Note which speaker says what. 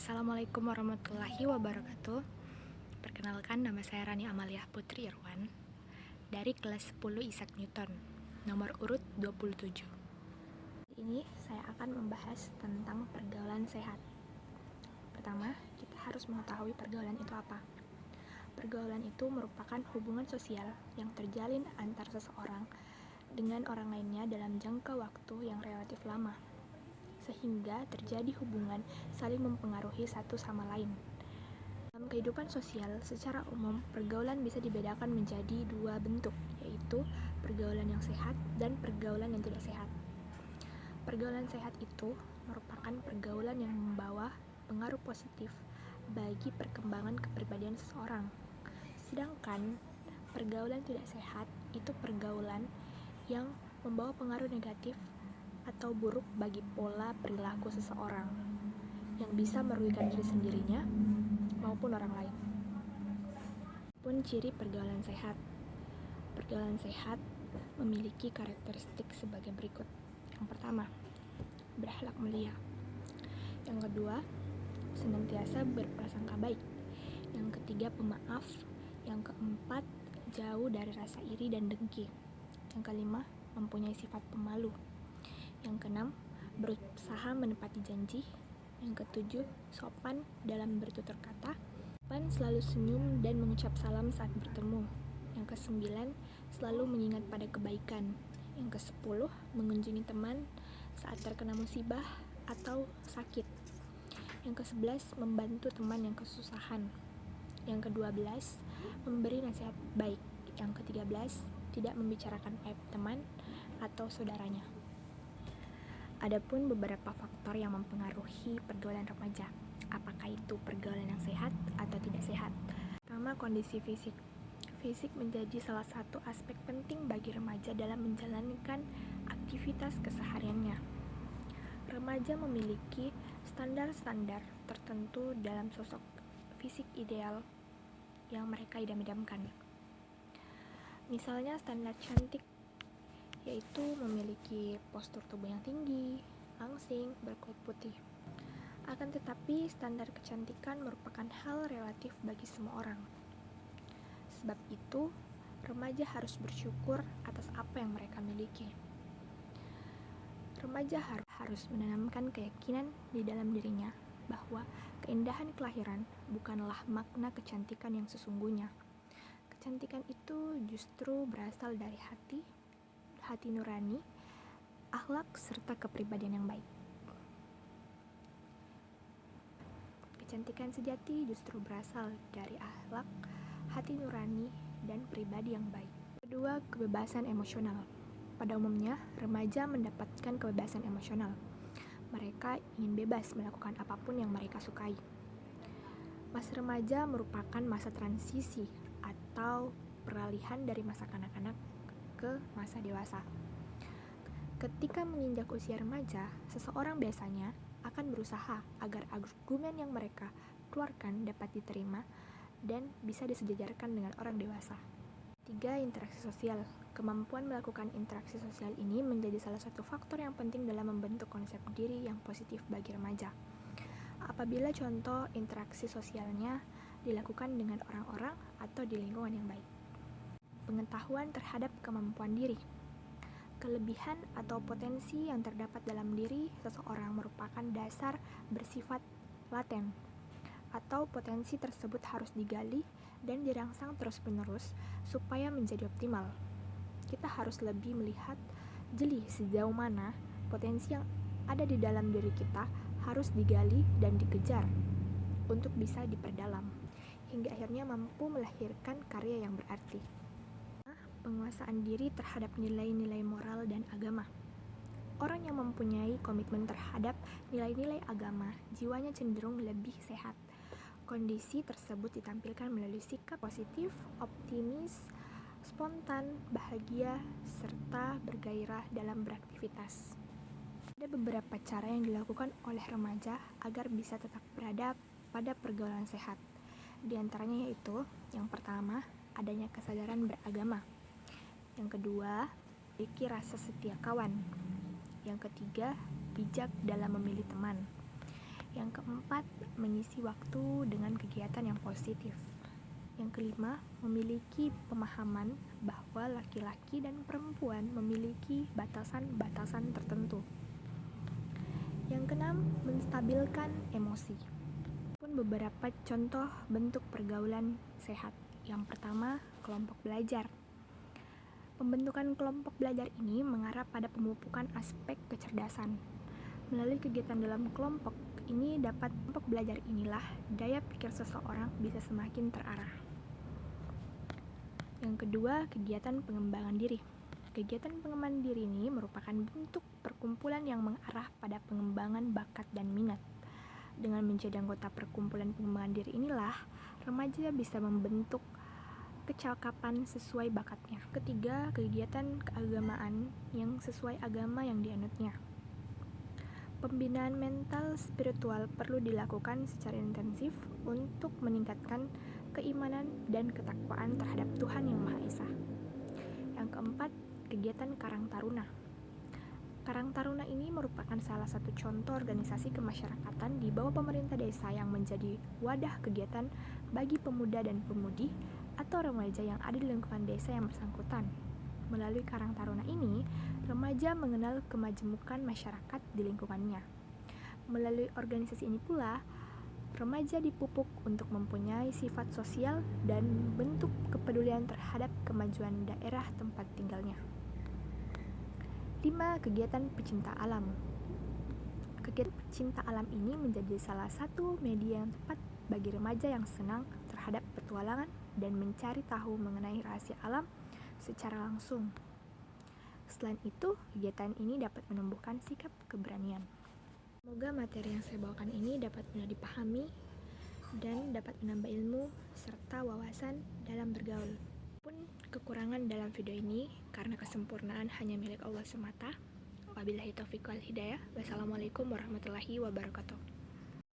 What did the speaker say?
Speaker 1: Assalamualaikum warahmatullahi wabarakatuh. Perkenalkan, nama saya Rani Amalia Putri Irwan dari kelas 10 Isaac Newton, nomor urut 27. Ini saya akan membahas tentang pergaulan sehat. Pertama, kita harus mengetahui pergaulan itu apa. Pergaulan itu merupakan hubungan sosial yang terjalin antar seseorang dengan orang lainnya dalam jangka waktu yang relatif lama, sehingga terjadi hubungan saling mempengaruhi satu sama lain. Dalam kehidupan sosial, secara umum, pergaulan bisa dibedakan menjadi dua bentuk, yaitu pergaulan yang sehat dan pergaulan yang tidak sehat. Pergaulan sehat itu merupakan pergaulan yang membawa pengaruh positif bagi perkembangan kepribadian seseorang. Sedangkan pergaulan tidak sehat itu pergaulan yang membawa pengaruh negatif atau buruk bagi pola perilaku seseorang yang bisa merugikan diri sendirinya maupun orang lain. Pun ciri pergaulan sehat. Pergaulan sehat memiliki karakteristik sebagai berikut. Yang pertama, berakhlak mulia. Yang kedua, senantiasa berprasangka baik. Yang ketiga, pemaaf. Yang keempat, jauh dari rasa iri dan dengki. Yang kelima, mempunyai sifat pemalu. Yang keenam, berusaha menepati janji. Yang ketujuh, sopan dalam bertutur kata. Selalu senyum dan mengucap salam saat bertemu. Yang kesembilan, selalu mengingat pada kebaikan. Yang kesepuluh, mengunjungi teman saat terkena musibah atau sakit. Yang kesebelas, membantu teman yang kesusahan. Yang kedua belas, memberi nasihat baik. Yang ketiga belas, tidak membicarakan aib teman atau saudaranya. Adapun beberapa faktor yang mempengaruhi pergaulan remaja. Apakah itu pergaulan yang sehat atau tidak sehat? Pertama, kondisi fisik. Fisik menjadi salah satu aspek penting bagi remaja dalam menjalankan aktivitas kesehariannya. Remaja memiliki standar-standar tertentu dalam sosok fisik ideal yang mereka idam-idamkan. Misalnya standar cantik, yaitu memiliki postur tubuh yang tinggi, langsing, berkulit putih. Akan tetapi, standar kecantikan merupakan hal relatif bagi semua orang. Sebab itu, remaja harus bersyukur atas apa yang mereka miliki. Remaja harus menanamkan keyakinan di dalam dirinya bahwa keindahan kelahiran bukanlah makna kecantikan yang sesungguhnya. Kecantikan itu justru berasal dari hati nurani, akhlak, serta kepribadian yang baik. Kecantikan sejati justru berasal dari akhlak, hati nurani, dan pribadi yang baik. Kedua, kebebasan emosional. Pada umumnya, remaja mendapatkan kebebasan emosional. Mereka ingin bebas melakukan apapun yang mereka sukai. Masa remaja merupakan masa transisi atau peralihan dari masa kanak-kanak ke masa dewasa. Ketika menginjak usia remaja, seseorang biasanya akan berusaha agar argumen yang mereka keluarkan dapat diterima dan bisa disejajarkan dengan orang dewasa. 3. Interaksi sosial. Kemampuan melakukan interaksi sosial ini menjadi salah satu faktor yang penting dalam membentuk konsep diri yang positif bagi remaja. Apabila contoh interaksi sosialnya dilakukan dengan orang-orang atau di lingkungan yang baik. Pengetahuan terhadap kemampuan diri. Kelebihan atau potensi yang terdapat dalam diri seseorang merupakan dasar bersifat laten, atau potensi tersebut harus digali dan dirangsang terus-menerus supaya menjadi optimal. Kita harus lebih melihat jeli sejauh mana potensi yang ada di dalam diri kita harus digali dan dikejar untuk bisa diperdalam, hingga akhirnya mampu melahirkan karya yang berarti. Penguasaan diri terhadap nilai-nilai moral dan agama. Orang yang mempunyai komitmen terhadap nilai-nilai agama, jiwanya cenderung lebih sehat. Kondisi tersebut ditampilkan melalui sikap positif, optimis, spontan, bahagia, serta bergairah dalam beraktivitas. Ada beberapa cara yang dilakukan oleh remaja agar bisa tetap berada pada pergaulan sehat. Di antaranya yaitu, yang pertama, adanya kesadaran beragama. Yang kedua, memiliki rasa setia kawan. Yang ketiga, bijak dalam memilih teman. Yang keempat, mengisi waktu dengan kegiatan yang positif. Yang kelima, memiliki pemahaman bahwa laki-laki dan perempuan memiliki batasan-batasan tertentu. Yang keenam, menstabilkan emosi. Pun beberapa contoh bentuk pergaulan sehat. Yang pertama, kelompok belajar. Pembentukan kelompok belajar ini mengarah pada pemupukan aspek kecerdasan. Melalui kegiatan dalam kelompok belajar inilah daya pikir seseorang bisa semakin terarah. Yang kedua, kegiatan pengembangan diri. Kegiatan pengembangan diri ini merupakan bentuk perkumpulan yang mengarah pada pengembangan bakat dan minat. Dengan menjadi anggota perkumpulan pengembangan diri inilah, remaja bisa membentuk kecakapan sesuai bakatnya. Ketiga, kegiatan keagamaan yang sesuai agama yang dianutnya. Pembinaan mental spiritual perlu dilakukan secara intensif untuk meningkatkan keimanan dan ketakwaan terhadap Tuhan Yang Maha Esa. Yang keempat, kegiatan Karang Taruna. Karang Taruna ini merupakan salah satu contoh organisasi kemasyarakatan di bawah pemerintah desa yang menjadi wadah kegiatan bagi pemuda dan pemudi atau remaja yang ada di lingkungan desa yang bersangkutan. Melalui Karang Taruna ini, remaja mengenal kemajemukan masyarakat di lingkungannya. Melalui organisasi ini pula, remaja dipupuk untuk mempunyai sifat sosial dan bentuk kepedulian terhadap kemajuan daerah tempat tinggalnya. 5. Kegiatan pecinta alam. Kegiatan pecinta alam ini menjadi salah satu media yang tepat bagi remaja yang senang terhadap petualangan dan mencari tahu mengenai rahasia alam secara langsung. Selain itu, kegiatan ini dapat menumbuhkan sikap keberanian. Semoga materi yang saya bawakan ini dapat mudah dipahami dan dapat menambah ilmu serta wawasan dalam bergaul. Pun kekurangan dalam video ini karena kesempurnaan hanya milik Allah semata. Wabillahi taufiq wal hidayah. Wassalamualaikum warahmatullahi wabarakatuh.